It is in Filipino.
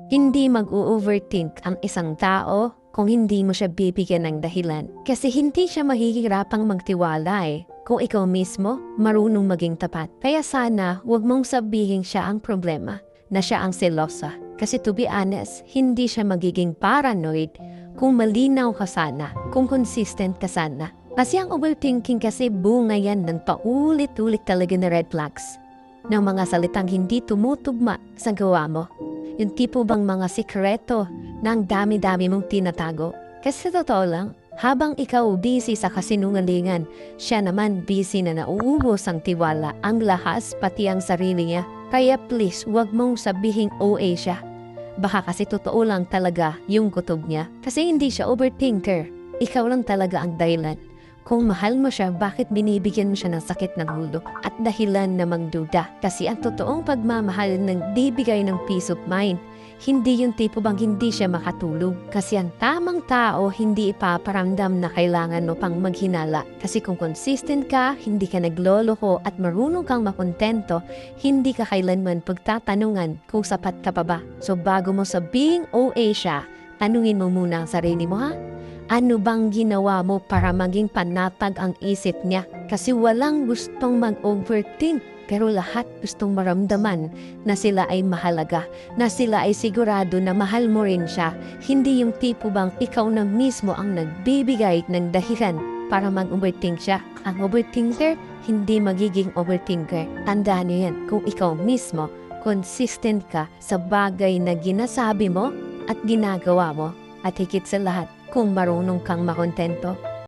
Hindi mag-overthink ang isang tao kung hindi mo siya bibigyan ng dahilan. Kasi hindi siya mahihirapang magtiwala kung ikaw mismo marunong maging tapat. Kaya sana huwag mong sabihin siya ang problema, na siya ang selosa. Kasi to be honest, hindi siya magiging paranoid kung malinaw ka sana, kung consistent ka sana. Kasi ang overthinking kasi bunga yan ng paulit-ulit talaga na red flags ng mga salitang hindi tumutugma sa gawa mo. Yung tipo bang mga sikreto na ang dami-dami mong tinatago. Kasi sa totoo lang, habang ikaw busy sa kasinungalingan, siya naman busy na nauubos ang tiwala, ang lahas, pati ang sarili niya. Kaya please, huwag mong sabihing OA siya. Baka kasi totoo lang talaga yung kutob niya. Kasi hindi siya overthinker. Ikaw lang talaga ang dahilan. Kung mahal mo siya, bakit binibigyan mo siya ng sakit ng ulo at dahilan na magduda? Kasi ang totoong pagmamahal ng bibigay ng peace of mind, hindi yung tipo bang hindi siya makatulog. Kasi ang tamang tao hindi ipaparamdam na kailangan mo pang maghinala. Kasi kung consistent ka, hindi ka nagloloko at marunong kang makontento, hindi ka kailanman pagtatanungan kung sapat ka pa ba. So bago mo sabihing OA siya, tanungin mo muna ang sarili mo, ha? Ano bang ginawa mo para maging panatag ang isip niya? Kasi walang gustong mag-overthink, pero lahat gustong maramdaman na sila ay mahalaga, na sila ay sigurado na mahal mo rin siya. Hindi yung tipo bang ikaw na mismo ang nagbibigay ng dahilan para mag-overthink siya. Ang overthinker, hindi magiging overthinker. Tandaan niyo yan, kung ikaw mismo, consistent ka sa bagay na ginasabi mo at ginagawa mo, at higit sa lahat, kung marunong kang makontento.